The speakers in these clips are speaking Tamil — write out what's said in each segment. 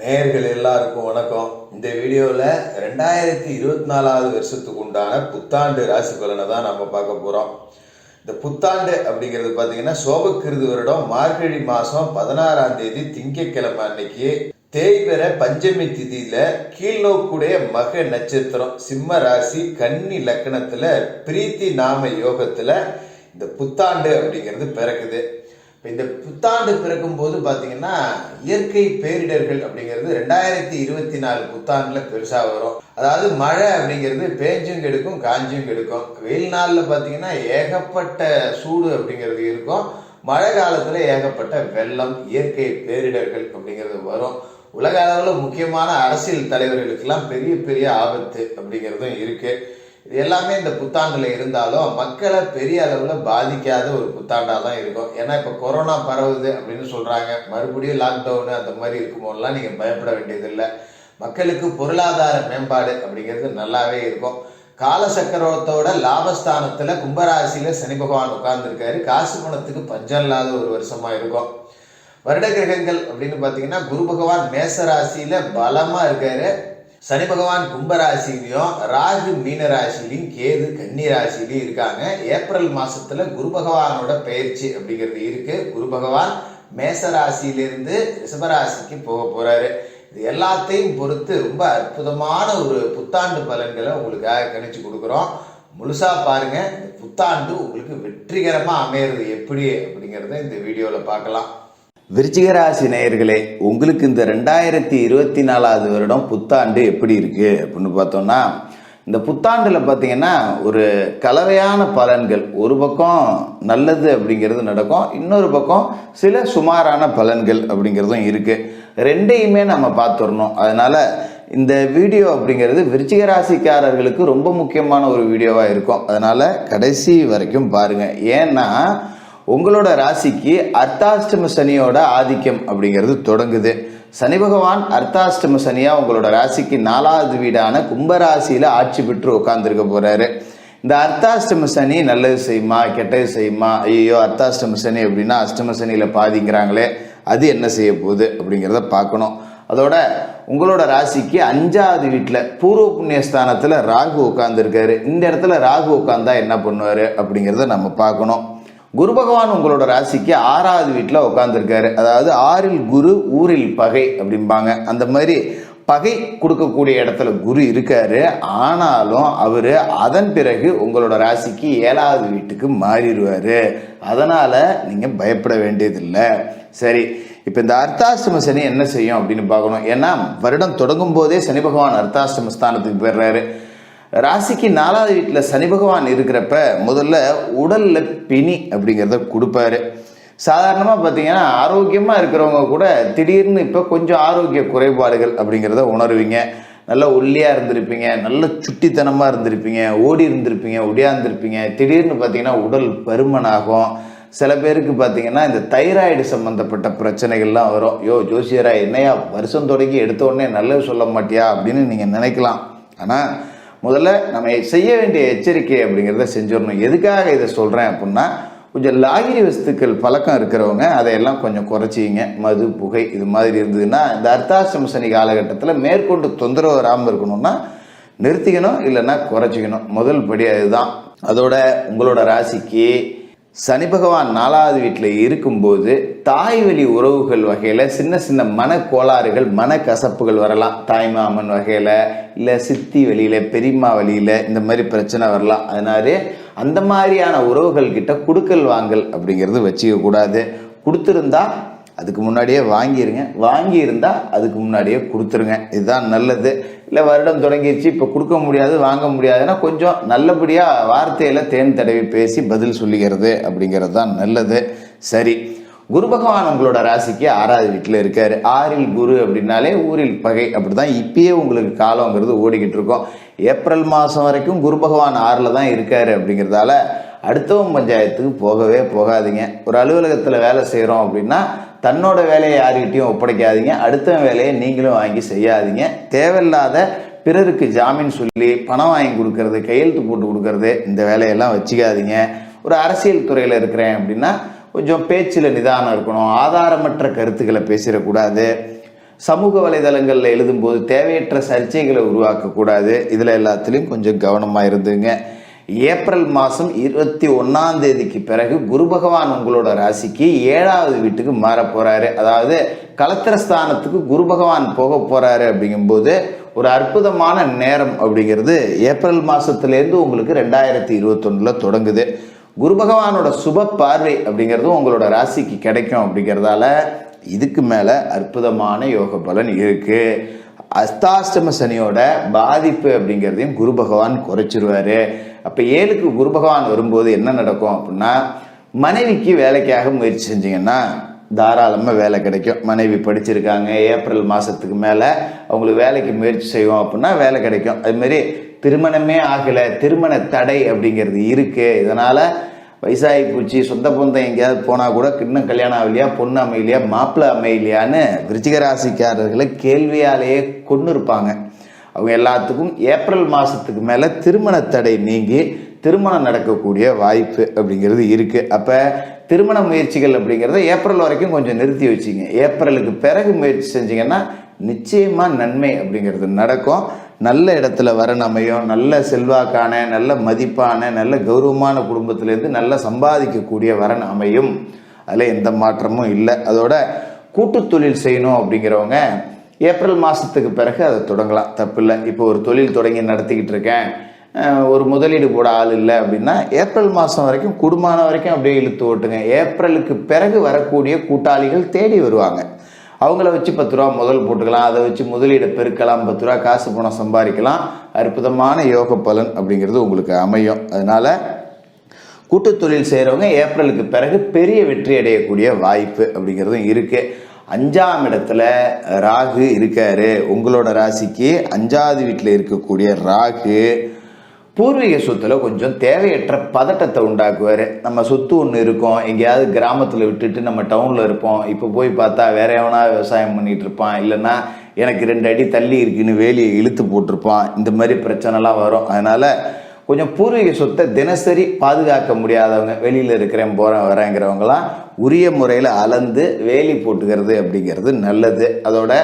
நேயர்கள் எல்லாருக்கும் வணக்கம். இந்த வீடியோவில் 2024 வருஷத்துக்கு உண்டான புத்தாண்டு ராசி பலனை தான் நம்ம பார்க்க போகிறோம். இந்த புத்தாண்டு அப்படிங்கிறது பார்த்தீங்கன்னா சோபக்கிருது வருடம் மார்கழி மாதம் 16ஆம் தேதி திங்கட்கிழமை அன்னைக்கு தேய்பிற பஞ்சமி திதியில கீழ்நோக்குடைய மக நட்சத்திரம் சிம்ம ராசி கன்னி லக்னத்துல பிரீத்தி நாம யோகத்துல இந்த புத்தாண்டு அப்படிங்கிறது பிறக்குது. இப்போ இந்த புத்தாண்டு பிறக்கும் போது பார்த்தீங்கன்னா இயற்கை பேரிடர்கள் அப்படிங்கிறது 2024 புத்தாண்டில் பெருசாக வரும். அதாவது மழை அப்படிங்கிறது பேஞ்சும் கெடுக்கும் காஞ்சும் கெடுக்கும். வெயில் நாளில் பார்த்தீங்கன்னா ஏகப்பட்ட சூடு அப்படிங்கிறது இருக்கும். மழை காலத்தில் ஏகப்பட்ட வெள்ளம் இயற்கை பேரிடர்கள் அப்படிங்கிறது வரும். உலக அளவில் முக்கியமான அரசியல் தலைவர்களுக்கெல்லாம் பெரிய பெரிய ஆபத்து அப்படிங்கிறதும் இருக்குது. இது எல்லாமே இந்த புத்தாண்டில் இருந்தாலும் மக்களை பெரிய அளவில் பாதிக்காத ஒரு புத்தாண்டாக தான் இருக்கும். ஏன்னா இப்போ கொரோனா பரவுது அப்படின்னு சொல்கிறாங்க. மறுபடியும் லாக்டவுனு அந்த மாதிரி இருக்கும்போதெல்லாம் நீங்கள் பயப்பட வேண்டியதில்லை. மக்களுக்கு பொருளாதார மேம்பாடு அப்படிங்கிறது நல்லாவே இருக்கும். காலசக்கரத்தோட லாபஸ்தானத்தில் கும்பராசியில் சனி பகவான் உட்கார்ந்துருக்காரு. காசு பணத்துக்கு பஞ்சம் இல்லாத ஒரு வருஷமாக இருக்கும். வருட கிரகங்கள் அப்படின்னு பார்த்தீங்கன்னா குரு பகவான் மேச ராசியில் பலமாக இருக்காரு. சனி பகவான் கும்பராசிலையும் ராகு மீன ராசிலையும் கேது கன்னி ராசிலையும் இருக்காங்க. ஏப்ரல் மாசத்துல குரு பகவானோட பயிற்சி அப்படிங்கிறது இருக்கு. குரு பகவான் மேச ராசியிலிருந்து ரிஷபராசிக்கு போக போறாரு. இது எல்லாத்தையும் பொறுத்து ரொம்ப அற்புதமான ஒரு புத்தாண்டு பலன்களை உங்களுக்காக கணிச்சு கொடுக்குறோம். முழுசா பாருங்க. இந்த புத்தாண்டு உங்களுக்கு வெற்றிகரமா அமையிறது எப்படி அப்படிங்கிறத இந்த வீடியோல பார்க்கலாம். விருச்சிக ராசி நேயர்களே, உங்களுக்கு இந்த 2024 வருடம் புத்தாண்டு எப்படி இருக்கு அப்படின்னு பார்த்தோம்னா, இந்த புத்தாண்டில் பார்த்தீங்கன்னா ஒரு கலவையான பலன்கள். ஒரு பக்கம் நல்லது அப்படிங்கிறது நடக்கும், இன்னொரு பக்கம் சில சுமாரான பலன்கள் அப்படிங்கிறதும் இருக்கு. ரெண்டையுமே நம்ம பார்த்துடணும். அதனால இந்த வீடியோ அப்படிங்கிறது விருச்சிக ராசிக்காரர்களுக்கு ரொம்ப முக்கியமான ஒரு வீடியோவாக இருக்கும். அதனால கடைசி வரைக்கும் பாருங்க. ஏன்னா உங்களோட ராசிக்கு அர்த்தாஷ்டம சனியோட ஆதிக்கம் அப்படிங்கிறது தொடங்குது. சனி பகவான் அர்த்தாஷ்டம சனியா உங்களோட ராசிக்கு 4வது வீடான கும்பராசியில ஆட்சி பெற்று உட்கார்ந்துருக்க போறாரு. இந்த அர்த்தாஷ்டம சனி நல்லது செய்யுமா கெட்டது செய்யுமா? ஐயோ அர்த்தாஷ்டம சனி அப்படின்னா அஷ்டம சனியில பாதிங்கிறாங்களே, அது என்ன செய்ய போகுது அப்படிங்கிறத பார்க்கணும். அதோட உங்களோட ராசிக்கு 5வது வீட்டில் பூர்வ புண்ணியஸ்தானத்தில் ராகு உட்கார்ந்துருக்காரு. இந்த இடத்துல ராகு உட்கார்ந்தா என்ன பண்ணுவாரு அப்படிங்கிறத நம்ம பார்க்கணும். குரு பகவான் உங்களோட ராசிக்கு 6வது வீட்டில் உட்காந்துருக்காரு. அதாவது 6ல் குரு ஊரில் பகை அப்படிம்பாங்க. அந்த மாதிரி பகை கொடுக்கக்கூடிய இடத்துல குரு இருக்காரு. ஆனாலும் அவர் அதன் பிறகு உங்களோட ராசிக்கு 7வது வீட்டுக்கு மாறிடுவார். அதனால நீங்கள் பயப்பட வேண்டியதில்லை. சரி, இப்போ இந்த அர்த்தாஷ்டம சனி என்ன செய்யும் அப்படின்னு பார்க்கணும். ஏன்னா வருடம் தொடங்கும் போதே சனி பகவான் அர்த்தாஷ்டம ஸ்தானத்துக்கு போயிடுறாரு. ராசிக்கு 4வது வீட்டில் சனி பகவான் இருக்கிறப்ப முதல்ல உடல்ல பிணி அப்படிங்கிறத கொடுப்பாரு. சாதாரணமாக பார்த்தீங்கன்னா ஆரோக்கியமாக இருக்கிறவங்க கூட திடீர்னு இப்போ கொஞ்சம் ஆரோக்கிய குறைபாடுகள் அப்படிங்கிறத உணர்வீங்க. நல்லா ஒல்லியாக இருந்திருப்பீங்க, நல்ல சுட்டித்தனமாக இருந்திருப்பீங்க, ஓடி இருந்திருப்பீங்க, ஒடியாந்துருப்பீங்க. திடீர்னு பார்த்தீங்கன்னா உடல் பருமனாகும். சில பேருக்கு பார்த்தீங்கன்னா இந்த தைராய்டு சம்மந்தப்பட்ட பிரச்சனைகள்லாம் வரும். ஜோசியரா என்னையா வருஷம் தொடங்கி எடுத்த உடனே நல்லது சொல்ல மாட்டியா அப்படின்னு நீங்கள் நினைக்கலாம். ஆனால் முதல்ல நம்ம செய்ய வேண்டிய எச்சரிக்கை அப்படிங்கிறத செஞ்சிடணும். எதுக்காக இதை சொல்கிறேன் அப்படின்னா, கொஞ்சம் லாகிரி வஸ்துக்கள் பழக்கம் இருக்கிறவங்க அதையெல்லாம் கொஞ்சம் குறைச்சிங்க. மது புகை இது மாதிரி இருந்ததுன்னா இந்த அர்த்தாஷ்டம சனி காலகட்டத்தில் மேற்கொண்டு தொந்தரவு வராமல் இருக்கணும்னா நிறுத்திக்கணும், இல்லைன்னா குறைச்சிக்கணும். முதல் படி அதுதான். அதோட உங்களோட ராசிக்கு சனி பகவான் 4வது வீட்டில் இருக்கும்போது தாய் வழி உறவுகள் வகையில் சின்ன சின்ன மனக்கோளாறுகள் மனக்கசப்புகள் வரலாம். தாய்மாமன் வகையில், இல்லை சித்தி வழியில், பெரியம்மா வழியில் இந்த மாதிரி பிரச்சனை வரலாம். அதனால அந்த மாதிரியான உறவுகள் கிட்ட குடுக்கல் வாங்கல் அப்படிங்கிறது வச்சுக்க கூடாது. கொடுத்துருந்தா அதுக்கு முன்னாடியே வாங்கிருங்க, வாங்கி இருந்தால் அதுக்கு முன்னாடியே கொடுத்துருங்க. இதுதான் நல்லது. இல்லை வருடம் தொடங்கிடுச்சு இப்போ கொடுக்க முடியாது வாங்க முடியாதுன்னா கொஞ்சம் நல்லபடியாக வார்த்தையில் தேன் தடவி பேசி பதில் சொல்லிக்கிறது அப்படிங்கிறது தான் நல்லது. சரி, குரு பகவான் உங்களோட ராசிக்கு 6வது வீட்டில் இருக்காரு. 6ல் குரு அப்படின்னாலே ஊரில் பகை. அப்படி தான் இப்பயே உங்களுக்கு காலங்கிறது ஓடிக்கிட்டு இருக்கோம். ஏப்ரல் மாதம் வரைக்கும் குரு பகவான் 6ல் தான் இருக்காரு. அப்படிங்கிறதால அடுத்தவன் பஞ்சாயத்துக்கு போகவே போகாதீங்க. ஒரு அலுவலகத்தில் வேலை செய்கிறோம் அப்படின்னா தன்னோட வேலையை யாருக்கிட்டையும் ஒப்படைக்காதீங்க. அடுத்த வேலையை நீங்களும் வாங்கி செய்யாதீங்க. தேவையில்லாத பிறருக்கு ஜாமீன் சொல்லி பணம் வாங்கி கொடுக்கறது, கையெழுத்து போட்டு கொடுக்கறது, இந்த வேலையெல்லாம் வச்சுக்காதீங்க. ஒரு அரசியல் துறையில் இருக்கிறேன் அப்படின்னா கொஞ்சம் பேச்சில் நிதானம் இருக்கணும், ஆதாரமற்ற கருத்துக்களை பேசிடக்கூடாது, சமூக வலைதளங்களில் எழுதும்போது தேவையற்ற சர்ச்சைகளை உருவாக்கக்கூடாது. இதில் எல்லாத்துலேயும் கொஞ்சம் கவனமாக இருந்துங்க. ஏப்ரல் மாதம் 21ஆம் தேதிக்கு பிறகு குரு பகவான் உங்களோட ராசிக்கு 7வது வீட்டுக்கு மாற போகிறாரு. அதாவது கலத்திரஸ்தானத்துக்கு குரு பகவான் போக போகிறாரு. அப்படிங்கும்போது ஒரு அற்புதமான நேரம் அப்படிங்கிறது ஏப்ரல் மாதத்துலேருந்து உங்களுக்கு 2021 தொடங்குது. குரு பகவானோட சுப பார்வை அப்படிங்கிறதும் உங்களோட ராசிக்கு கிடைக்கும். அப்படிங்கிறதால இதுக்கு மேலே அற்புதமான யோக பலன் இருக்குது. அஸ்தாஷ்டம சனியோட பாதிப்பு அப்படிங்கிறதையும் குரு பகவான் குறைச்சிருவார். அப்போ 7க்கு குரு பகவான் வரும்போது என்ன நடக்கும் அப்படின்னா, மனைவிக்கு வேலைக்காக முயற்சி செஞ்சிங்கன்னா தாராளமாக வேலை கிடைக்கும். மனைவி படிச்சிருக்காங்க, ஏப்ரல் மாதத்துக்கு மேலே அவங்களுக்கு வேலைக்கு முயற்சி செய்வோம் அப்படின்னா வேலை கிடைக்கும். அதுமாரி திருமணமே ஆகலை, திருமண தடை அப்படிங்கிறது இருக்குது. இதனால் வயசாகி பூச்சி, சொந்த பொந்தம் எங்கேயாவது போனால் கூட இன்னும் கல்யாணம் ஆகலையா, பொண்ணு அமையலையா, மாப்பிள்ளை அமையலையான்னு விருச்சிக ராசிக்காரர்களை கேள்வியாலேயே கொண்டு இருப்பாங்க. அவங்க எல்லாத்துக்கும் ஏப்ரல் மாதத்துக்கு மேலே திருமண தடை நீங்கி திருமணம் நடக்கக்கூடிய வாய்ப்பு அப்படிங்கிறது இருக்குது. அப்போ திருமண முயற்சிகள் அப்படிங்கிறத ஏப்ரல் வரைக்கும் கொஞ்சம் நிறுத்தி வச்சிங்க. ஏப்ரலுக்கு பிறகு முயற்சி செஞ்சிங்கன்னா நிச்சயமாக நன்மை அப்படிங்கிறது நடக்கும். நல்ல இடத்துல வரன் அமையும், நல்ல செல்வாக்கான, நல்ல மதிப்பான, நல்ல கௌரவமான குடும்பத்திலேருந்து நல்ல சம்பாதிக்கக்கூடிய வரன் அமையும். அதில் எந்த மாற்றமும் இல்லை. அதோட கூட்டு தொழில் செய்யணும் அப்படிங்கிறவங்க ஏப்ரல் மாதத்துக்கு பிறகு அதை தொடங்கலாம், தப்பில்லை. இப்போ ஒரு தொழில் தொடங்கி நடத்திக்கிட்டு இருக்கேன், ஒரு முதலீடு போட ஆள் இல்லை அப்படின்னா ஏப்ரல் மாதம் வரைக்கும் குடும்பமான வரைக்கும் அப்படியே இழுத்து ஓட்டுங்க. ஏப்ரலுக்கு பிறகு வரக்கூடிய கூட்டாளிகள் தேடி வருவாங்க. அவங்கள வச்சு 10 ரூபா முதல் போட்டுக்கலாம், அதை வச்சு முதலீடை பெருக்கலாம், 10 ரூபா காசு பணம் சம்பாதிக்கலாம். அற்புதமான யோக பலன் அப்படிங்கிறது உங்களுக்கு அமையும். அதனால் கூட்டு தொழில் செய்கிறவங்க ஏப்ரலுக்கு பிறகு பெரிய வெற்றி அடையக்கூடிய வாய்ப்பு அப்படிங்கிறதும் இருக்குது. 5ஆம் இடத்துல ராகு இருக்காரு. உங்களோட ராசிக்கு 5வது வீட்டில் இருக்கக்கூடிய ராகு பூர்வீக சொத்தில் கொஞ்சம் தேவையற்ற பதட்டத்தை உண்டாக்குவார். நம்ம சொத்து ஒன்று இருக்கும், எங்கேயாவது கிராமத்தில் விட்டுட்டு நம்ம டவுனில் இருப்போம். இப்போ போய் பார்த்தா வேற எவனா விவசாயம் பண்ணிகிட்டு இருப்பான், இல்லைன்னா எனக்கு 2 அடி தள்ளி இருக்குன்னு வேலியை இழுத்து போட்டிருப்பான். இந்த மாதிரி பிரச்சனைலாம் வரும். அதனால் கொஞ்சம் பூர்வீக சொத்தை தினசரி பாதுகாக்க முடியாதவங்க, வெளியில் இருக்கிறேன் போகிறேன் வரேங்கிறவங்களாம் உரிய முறையில் அளந்து வேலி போட்டுக்கிறது அப்படிங்கிறது நல்லது. அதோட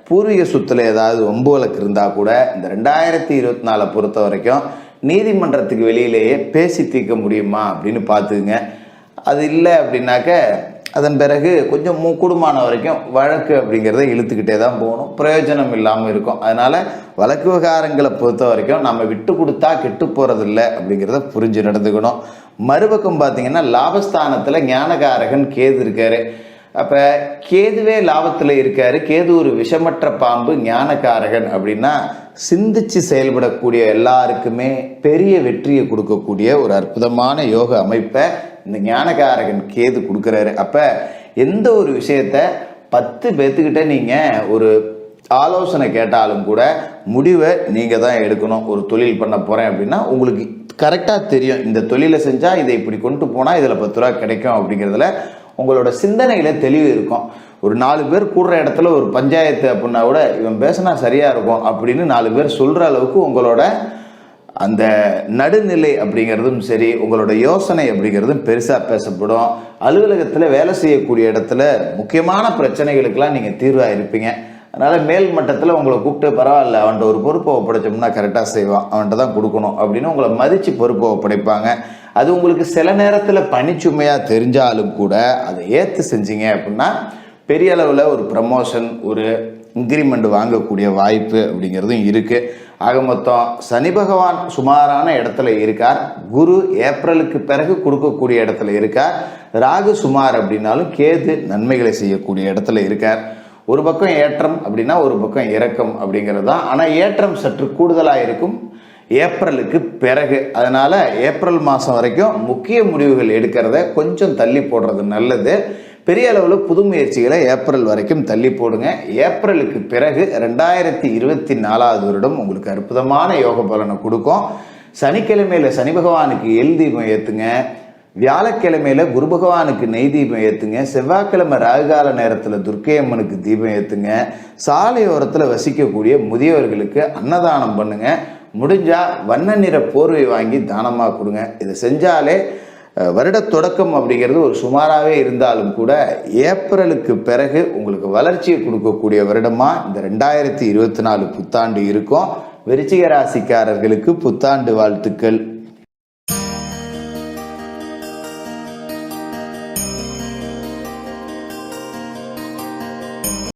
பூர்வீக சொத்தில் ஏதாவது வம்பு வழக்கு இருந்தால் கூட இந்த 2024 பொறுத்த வரைக்கும் நீதிமன்றத்துக்கு வெளியிலேயே பேசி தீர்க்க முடியுமா அப்படின்னு பார்த்துக்குங்க. அது இல்லை அப்படின்னாக்க அதன் பிறகு கொஞ்சம் கூடுமான வரைக்கும் வழக்கு அப்படிங்கிறத இழுத்துக்கிட்டே தான் போகணும், பிரயோஜனம் இல்லாமல் இருக்கும். அதனால் வழக்கு விவகாரங்களை பொறுத்த வரைக்கும் நம்ம விட்டு கொடுத்தா கெட்டு போகிறதில்ல அப்படிங்கிறத புரிஞ்சு நடந்துக்கணும். மறுபக்கம் பார்த்திங்கன்னா லாபஸ்தானத்தில் ஞானகாரகன் கேது இருக்கார். அப்போ கேதுவே லாபத்தில் இருக்கார். கேது ஒரு விஷமற்ற பாம்பு, ஞானகாரகன் அப்படின்னா சிந்திச்சு செயல்படக்கூடிய எல்லாருக்குமே பெரிய வெற்றியை கொடுக்கக்கூடிய ஒரு அற்புதமான யோக அமைப்பை இந்த ஞானகாரகன் கேது கொடுக்குறாரு. அப்போ எந்த ஒரு விஷயத்த 10 பேர்த்துக்கிட்ட நீங்கள் ஒரு ஆலோசனை கேட்டாலும் கூட முடிவை நீங்கள் தான் எடுக்கணும். ஒரு தொழில் பண்ண போகிறேன் அப்படின்னா உங்களுக்கு கரெக்டாக தெரியும், இந்த தொழிலை செஞ்சால் இதை இப்படி கொண்டு போனால் இதில் 10 ரூபா கிடைக்கும் அப்படிங்கிறதுல உங்களோட சிந்தனையில் தெளிவு இருக்கும். ஒரு 4 பேர் கூடுற இடத்துல ஒரு பஞ்சாயத்து அப்படின்னா கூட இவன் பேசினா சரியாக இருக்கும் அப்படின்னு 4 பேர் சொல்கிற அளவுக்கு உங்களோட அந்த நடுநிலை அப்படிங்கிறதும் சரி, உங்களோட யோசனை அப்படிங்கிறதும் பெருசாக பேசப்படும். அலுவலகத்தில் வேலை செய்யக்கூடிய இடத்துல முக்கியமான பிரச்சனைகளுக்கெல்லாம் நீங்கள் தீர்வாக இருப்பீங்க. அதனால் மேல் மட்டத்தில் உங்களை கூப்பிட்டு பரவாயில்ல, அவன்கிட்ட ஒரு பொறுப்பை ஒப்படைச்சோம்னா கரெக்டாக செய்வான், அவன்கிட்ட தான் கொடுக்கணும் அப்படின்னு உங்களை மதித்து பொறுப்பை ஒப்படைப்பாங்க. அது உங்களுக்கு சில நேரத்தில் பணிச்சுமையாக தெரிஞ்சாலும் கூட அதை ஏற்று செஞ்சீங்க அப்படின்னா பெரிய அளவில் ஒரு ப்ரமோஷன், ஒரு இன்க்ரிமெண்ட் வாங்கக்கூடிய வாய்ப்பு அப்படிங்கிறதும் இருக்குது. ஆக மொத்தம் சனி பகவான் சுமாரான இடத்துல இருக்கார். குரு ஏப்ரலுக்கு பிறகு கொடுக்கக்கூடிய இடத்துல இருக்கார். ராகு சுமார் அப்படின்னாலும் கேது நன்மைகளை செய்யக்கூடிய இடத்துல இருக்கார். ஒரு பக்கம் ஏற்றம் அப்படின்னா ஒரு பக்கம் இறக்கம் அப்படிங்கிறது தான். ஆனால் ஏற்றம் சற்று கூடுதலாக இருக்கும் ஏப்ரலுக்கு பிறகு. அதனால் ஏப்ரல் மாதம் வரைக்கும் முக்கிய முடிவுகள் எடுக்கிறத கொஞ்சம் தள்ளி போடுறது நல்லது. பெரிய அளவில் புது முயற்சிகளை ஏப்ரல் வரைக்கும் தள்ளி போடுங்க. ஏப்ரலுக்கு பிறகு 2024 வருடம் உங்களுக்கு அற்புதமான யோக பலனை கொடுக்கும். சனிக்கிழமையில் சனி பகவானுக்கு எல் தீபம் ஏற்றுங்க, வியாழக்கிழமையில் குரு பகவானுக்கு நெய் தீபம் ஏற்றுங்க, செவ்வாய்க்கிழமை ராகுகால நேரத்தில் துர்க்கை அம்மனுக்கு தீபம் ஏற்றுங்க, சாலையோரத்தில் வசிக்கக்கூடிய முதியவர்களுக்கு அன்னதானம் பண்ணுங்க, முடிஞ்சால் வண்ண நிற போர்வை வாங்கி தானமாக கொடுங்க. இதை செஞ்சாலே வருட தொடக்கம் அப்படிங்கிறது ஒரு சுமாராகவே இருந்தாலும் கூட ஏப்ரலுக்கு பிறகு உங்களுக்கு வளர்ச்சியை கொடுக்கக்கூடிய வருடமாக இந்த 2024 புத்தாண்டு இருக்கும். விருச்சிக ராசிக்காரர்களுக்கு புத்தாண்டு வாழ்த்துக்கள்.